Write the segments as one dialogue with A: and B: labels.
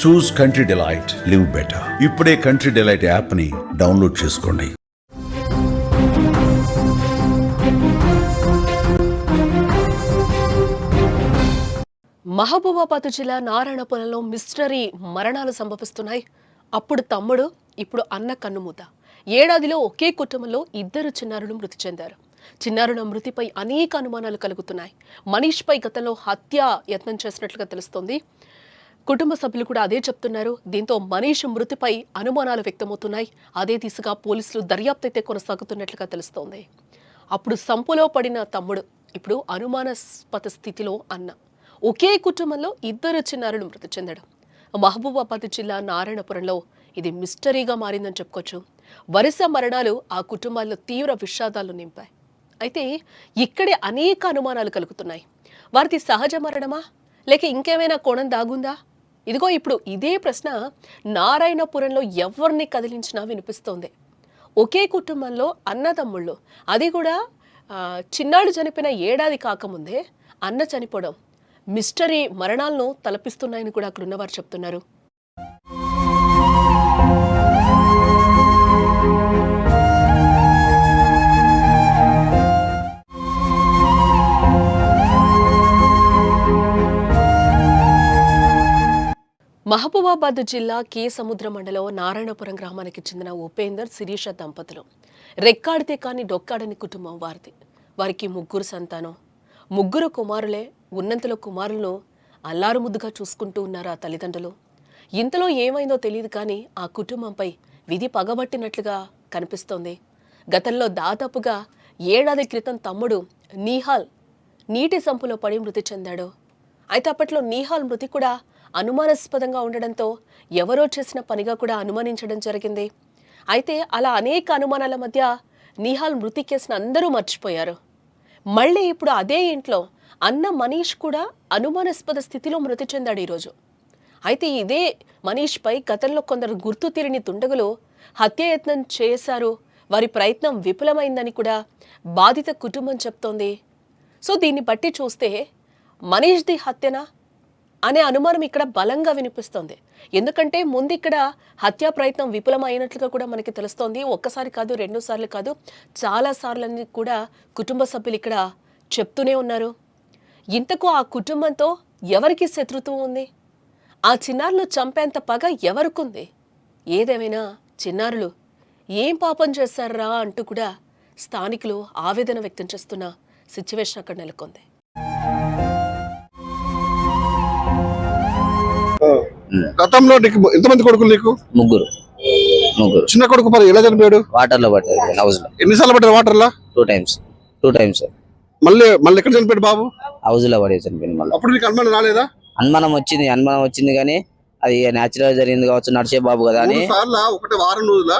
A: చూస్ country delight, live better. ఇప్పుడే country delight app ని download చేసుకోండి.
B: మహబూబాబాద్ జిల్లా నారాయణపురంలో మిస్టరీ మరణాలు సంభవిస్తున్నాయి. అప్పుడు తమ్ముడు, ఇప్పుడు అన్న కన్నుమూత. ఏడాదిలో ఒకే కుటుంబంలో 2 చిన్నారులు మృతి చెందారు. చిన్నారుల మృతిపై అనేక అనుమానాలు కలుగుతున్నాయి. మనీష్పై గతంలో హత్య యత్నం చేసినట్లుగా తెలుస్తోంది. కుటుంబ సభ్యులు కూడా అదే చెప్తున్నారు. దీంతో మనీష్ మృతిపై అనుమానాలు వ్యక్తమవుతున్నాయి. అదే దిశగా పోలీసులు దర్యాప్తు అయితే కొనసాగుతున్నట్లుగా తెలుస్తోంది. అప్పుడు సంపులో పడిన తమ్ముడు, ఇప్పుడు అనుమానాస్పద స్థితిలో అన్న. ఒకే కుటుంబంలో 2 చిన్నారులు మృతి చెందడం మహబూబాబాద్ జిల్లా నారాయణపురంలో ఇది మిస్టరీగా మారిందని చెప్పుకోవచ్చు. వరుస మరణాలు ఆ కుటుంబాల్లో తీవ్ర విషాదాలు నింపాయి. అయితే ఇక్కడే అనేక అనుమానాలు కలుగుతున్నాయి. వారిది సహజ మరణమా, లేక ఇంకేమైనా కోణం దాగుందా? ఇదిగో ఇప్పుడు ఇదే ప్రశ్న నారాయణపురంలో ఎవరిని కదిలించినా వినిపిస్తోంది. ఒకే కుటుంబంలో అన్నదమ్ముళ్ళు, అది కూడా చిన్నాడు చనిపోయిన ఏడాది కాకముందే అన్న చనిపోవడం మిస్టరీ మరణాలను తలపిస్తున్నాయని కూడా అక్కడ ఉన్నవారు చెప్తున్నారు. మహబూబాబాద్ జిల్లా కే సముద్ర మండలం నారాయణపురం గ్రామానికి చెందిన ఉపేందర్, శిరీష దంపతులు. రెక్కాడితే కానీ డొక్కాడని కుటుంబం వారిది. వారికి 3 సంతానం. 3 కుమారులే. ఉన్నంతలో కుమారులను అల్లారు ముద్దుగా చూసుకుంటూ ఉన్నారు ఆ తల్లిదండ్రులు. ఇంతలో ఏమైందో తెలియదు కానీ ఆ కుటుంబంపై విధి పగబట్టినట్లుగా కనిపిస్తోంది. గతంలో దాదాపుగా ఏడాది క్రితం తమ్ముడు నీహాల్ నీటి సంపులో పడి మృతి చెందాడు. అయితే అప్పట్లో నీహాల్ మృతి కూడా అనుమానాస్పదంగా ఉండడంతో ఎవరో చేసిన పనిగా కూడా అనుమానించడం జరిగింది. అయితే అలా అనేక అనుమానాల మధ్య నీహాల్ మృతి కేసును అందరూ మర్చిపోయారు. మళ్ళీ ఇప్పుడు అదే ఇంట్లో అన్న మనీష్ కూడా అనుమానాస్పద స్థితిలో మృతి చెందాడు ఈరోజు. అయితే ఇదే మనీష్పై గతంలో కొందరు గుర్తు తెలియని దుండగులు హత్యాయత్నం చేశారు. వారి ప్రయత్నం విఫలమైందని కూడా బాధిత కుటుంబం చెప్తోంది. సో దీన్ని బట్టి చూస్తే మనీష్ది హత్యనా అనే అనుమానం ఇక్కడ బలంగా వినిపిస్తోంది. ఎందుకంటే ముందు ఇక్కడ హత్యా ప్రయత్నం విఫలమైనట్లుగా కూడా మనకి తెలుస్తోంది. ఒక్కసారి కాదు, 2 సార్లు కాదు, చాలా సార్లని కూడా కుటుంబ సభ్యులు ఇక్కడ చెప్తూనే ఉన్నారు. ఇంతకు ఆ కుటుంబంతో ఎవరికి శత్రుత్వం ఉంది? ఆ చిన్నారులు చంపేంత పగ ఎవరికుంది? ఏదేమైనా చిన్నారులు ఏం పాపం చేశారా అంటూ కూడా స్థానికులు ఆవేదన వ్యక్తం చేస్తున్న సిచ్యువేషన్ అక్కడ నెలకొంది.
C: గతంలో నీకు ఎంతమంది కొడుకులు? నీకు
D: 3.
C: చిన్న కొడుకు మరి ఎలా చనిపోయాడు?
D: వాటర్ లో పడ్డాడు, హౌస్ లో.
C: ఎన్నిసార్లు పడ్డాడు వాటర్ లో?
D: 2 టైమ్స్.
C: మళ్ళీ ఎక్కడ చనిపోయాడు బాబు?
D: హౌస్ లో పడే చనిపోయింది. మళ్ళీ
C: అప్పుడు నీకు అనుమానం రాలేదా?
D: అనుమానం వచ్చింది కానీ అది న్యాచురల్ జరిగింది కావచ్చు, నడిచే బాబు కదా అని.
C: 3 సార్లు ఒకటే వారం రోజుల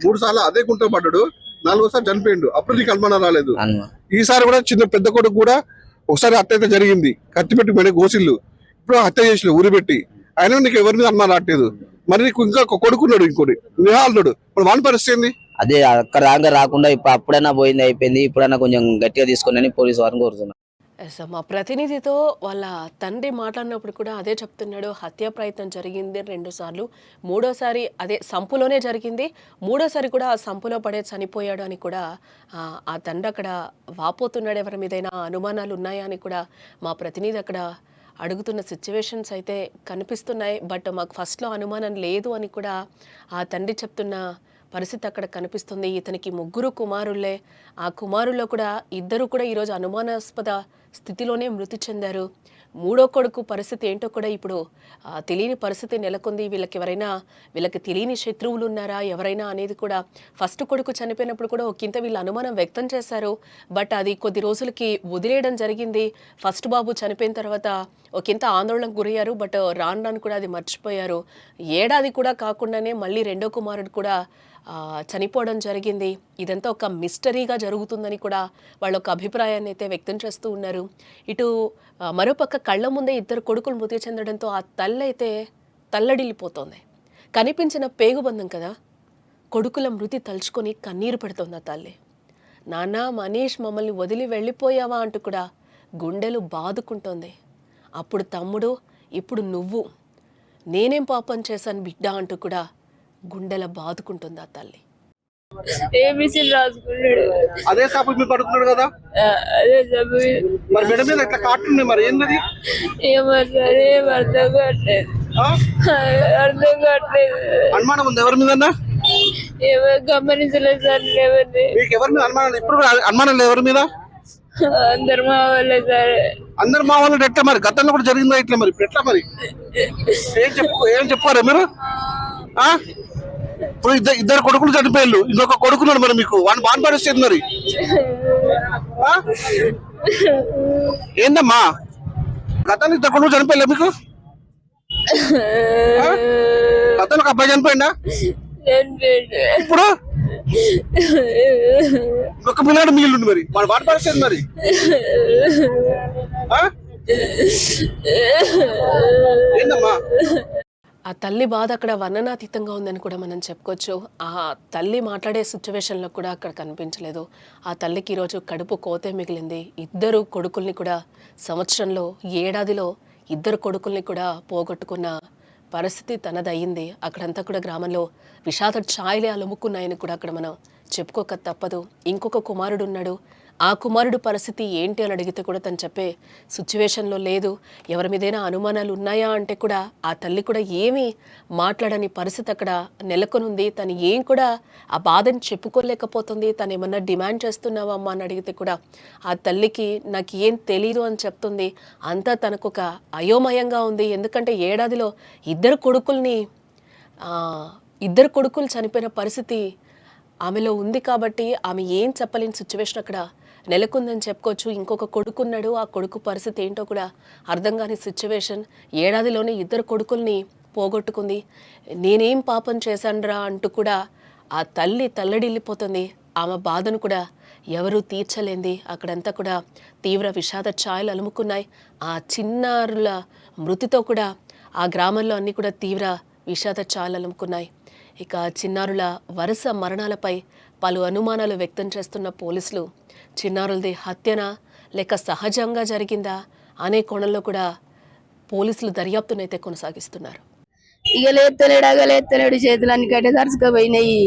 C: 3 సార్లు అదే కుంట పడ్డాడు, 4వసారి చనిపోయిండు. అప్పుడు నీకు అనుమానం రాలేదు. ఈసారి కూడా చిన్న పెద్ద కొడుకు కూడా ఒకసారి హత్య అయితే జరిగింది, కత్తి పెట్టి పోయిన గోసిల్లు. ఇప్పుడు హత్య చేసిన ఊరి పెట్టి, అయినా నీకు ఎవరి మీద అనుమానం రావట్లేదు. మరి నీకు ఇంకా కొడుకున్నాడు, ఇంకోటి నిహాలుడు. ఇప్పుడు వాని పరిస్థితి ఏంది?
D: అదే అక్కడ దాకా రాకుండా ఇప్పుడు అప్పుడైనా పోయింది, అయిపోయింది. ఇప్పుడైనా కొంచెం గట్టిగా తీసుకుని పోలీసు వారిని కోరుతున్నారు.
B: మా ప్రతినిధితో వాళ్ళ తండ్రి మాట్లాడినప్పుడు కూడా అదే చెప్తున్నాడు. హత్యా ప్రయత్నం జరిగింది 2 సార్లు, 3వసారి అదే సంపులోనే జరిగింది, 3వసారి కూడా ఆ సంపులో పడే చనిపోయాడు అని కూడా ఆ తండ్రి అక్కడ వాపోతున్నాడు. ఎవరి మీదైనా అనుమానాలు ఉన్నాయా అని కూడా మా ప్రతినిధి అక్కడ అడుగుతున్న సిచ్యువేషన్స్ అయితే కనిపిస్తున్నాయి. బట్ మాకు ఫస్ట్లో అనుమానం లేదు అని కూడా ఆ తండ్రి చెప్తున్న పరిస్థితి అక్కడ కనిపిస్తుంది. ఇతనికి 3 కుమారులే. ఆ కుమారుల్లో కూడా 2 కూడా ఈరోజు అనుమానాస్పద స్థితిలోనే మృతి చెందారు. 3వ కొడుకు పరిస్థితి ఏంటో కూడా ఇప్పుడు తెలియని పరిస్థితి నెలకొంది. వీళ్ళకి తెలియని శత్రువులు ఉన్నారా ఎవరైనా అనేది కూడా. ఫస్ట్ కొడుకు చనిపోయినప్పుడు కూడా ఒకంత వీళ్ళు అనుమానం వ్యక్తం చేశారు. బట్ అది కొద్ది రోజులకి వదిలేయడం జరిగింది. ఫస్ట్ బాబు చనిపోయిన తర్వాత ఒకంత ఆందోళనకు గురయ్యారు. బట్ రాను కూడా అది మర్చిపోయారు. ఏడాది కూడా కాకుండానే మళ్ళీ 2వ కుమారుడు కూడా చనిపోవడం జరిగింది. ఇదంతా ఒక మిస్టరీగా జరుగుతుందని కూడా వాళ్ళ ఒక అభిప్రాయాన్ని అయితే వ్యక్తం చేస్తూ ఉన్నారు. ఇటు మరోపక్క కళ్ళ ముందే 2 కొడుకులు మృతి చెందడంతో ఆ తల్లి అయితే తల్లడిల్లిపోతోంది. కనిపించిన పేగుబంధం కదా, కొడుకుల మృతి తలుచుకొని కన్నీరు పెడుతోంది ఆ తల్లి. నాన్న మనీష్, మమ్మల్ని వదిలి వెళ్ళిపోయావా అంటూ కూడా గుండెలు బాదుకుంటోంది. అప్పుడు తమ్ముడు, ఇప్పుడు నువ్వు నేనేం పాపం చేశాను బిడ్డ అంటూ కూడా గుండెల బాదుకుంటుంది ఆ తల్లి.
E: ఏబిసిలు రాసుకున్నాడు.
C: అదే సాపు మీద పడుకున్నాడు కదా,
E: అదే చెప్పు.
C: మరి మెడ మీద ఇట్లా కాటున్నాయి, మరి ఏంటది?
E: ఏమో సార్, ఏం అర్థం కావట్లేదు. అర్థం కావట్లేదు.
C: అనుమానం ఉంది ఎవరి మీద?
E: ఏమో గమనించలేదు సార్. ఎవరిని
C: మీకు ఎవరి మీద అనుమానం? ఇప్పుడు అనుమానం లేదు ఎవరి మీద?
E: అందరు మా వాళ్ళే సార్.
C: అందరు మా వాళ్ళు ఎట్లా మరి? గతంలో కూడా జరిగిందా ఇట్లా? మరి ఇప్పుడు ఎట్లా మరి? ఏం చెప్పారా మీరు? ఇప్పుడు ఇద్దరు కొడుకులు చనిపోయారు, ఇంకొక కొడుకున్నాడు, మరి మీకు వాడిని బాగా పరిస్థితి మరి ఏందమ్మా? గతంలో ఇద్దరు కొడుకులు చనిపోయలే మీకు? గతంలో ఒక అబ్బాయి చనిపోయిందా? ఇప్పుడు ఒక పిల్లాడు మిగిలిండు, మరి వాడు వాడి పరిస్థితి మరి ఏందమ్మా?
B: ఆ తల్లి బాధ అక్కడ వర్ణనాతీతంగా ఉందని కూడా మనం చెప్పుకోవచ్చు. ఆ తల్లి మాట్లాడే సిచ్యువేషన్లో కూడా అక్కడ కనిపించలేదు. ఆ తల్లికి ఈరోజు కడుపు కోతే మిగిలింది. ఇద్దరు కొడుకుల్ని కూడా సంవత్సరంలో, ఏడాదిలో ఇద్దరు కొడుకుల్ని కూడా పోగొట్టుకున్న పరిస్థితి తనదయ్యింది. అక్కడంతా కూడా గ్రామంలో విషాద ఛాయలే అలుముకున్నాయని కూడా అక్కడ మనం చెప్పుకోక తప్పదు. ఇంకొక కుమారుడు ఉన్నాడు. ఆ కుమారుడు పరిస్థితి ఏంటి అని అడిగితే కూడా తను చెప్పే సిచ్యువేషన్లో లేదు. ఎవరి మీదైనా అనుమానాలు ఉన్నాయా అంటే కూడా ఆ తల్లి కూడా ఏమీ మాట్లాడని పరిస్థితి అక్కడ నెలకొనుంది. తను ఏం కూడా ఆ బాధని చెప్పుకోలేకపోతుంది. తను ఏమన్నా డిమాండ్ చేస్తున్నావా అమ్మ అని అడిగితే కూడా ఆ తల్లికి నాకు ఏం తెలీదు అని చెప్తుంది. అంతా తనకు ఒక అయోమయంగా ఉంది. ఎందుకంటే ఏడాదిలో ఇద్దరు కొడుకులు చనిపోయిన పరిస్థితి ఆమెలో ఉంది కాబట్టి ఆమె ఏం చెప్పలేని సిచ్యువేషన్ అక్కడ నెలకొందని చెప్పుకోవచ్చు. ఇంకొక కొడుకున్నాడు. ఆ కొడుకు పరిస్థితి ఏంటో కూడా అర్థం కాని సిచ్యువేషన్. ఏడాదిలోనే ఇద్దరు కొడుకుల్ని పోగొట్టుకుంది. నేనేం పాపం చేశానురా అంటూ కూడా ఆ తల్లి తల్లడిల్లిపోతుంది. ఆమె బాధను కూడా ఎవరూ తీర్చలేంది. అక్కడంతా కూడా తీవ్ర విషాద ఛాయలు అలుముకున్నాయి. ఆ చిన్నారుల మృతితో కూడా ఆ గ్రామంలో అన్నీ కూడా తీవ్ర విషాద ఛాయలు అలుముకున్నాయి. ఇక చిన్నారుల వరుస మరణాలపై పలు అనుమానాలు వ్యక్తం చేస్తున్న పోలీసులు చిన్నారులది హత్యనా లేక సహజంగా జరిగిందా అనే కోణంలో కూడా పోలీసులు దర్యాప్తునైతే కొనసాగిస్తున్నారు.
E: ఇక లేత్తలేడు చేతులన్నీ కట్టెదరుచుకుపోయినాయి.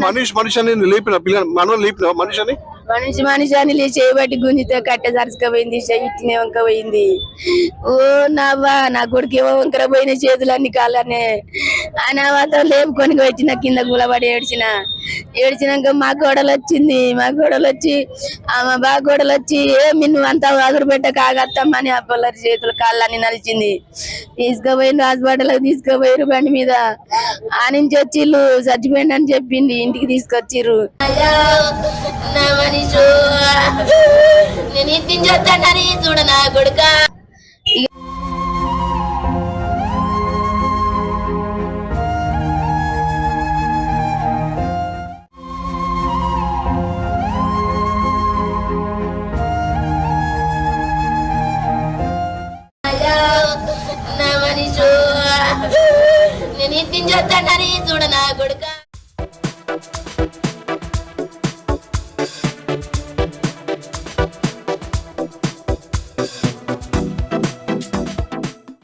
C: మనిషి అని లేపిన పిల్లలు మనం లేపిన మనిషి
E: అని చేయబట్టి గుంజితే కట్టెదరుచుకుపోయింది. ఇట్టినే వంక పోయింది. ఓ నావా నా కొడుకు ఏవో వంకర పోయిన చేతులన్నీ కాళ్ళనే ఆయన మాత్రం లేపుకొని వచ్చిన కింద గులబడి ఏడ్చినాక మా గోడలు వచ్చి ఆమె బాగా గోడలు వచ్చి మిన్ను అంతా అదురు పెట్ట కాగత్తమ్మని ఆ పిల్లరి చేతులు కాళ్ళని నలిచింది. తీసుకుపోయిండు హాస్పిటల్ తీసుకుపోయారు బండి మీద. ఆ నుంచి వచ్చి ఇల్లు చచ్చిపోయింది అని చెప్పింది. ఇంటికి తీసుకొచ్చిర్రు. నేను ఇంటిని చేస్తానని చూడ నా కొడుక. నేను ఇంటిని చేస్తానని చూడ నా కొడుక.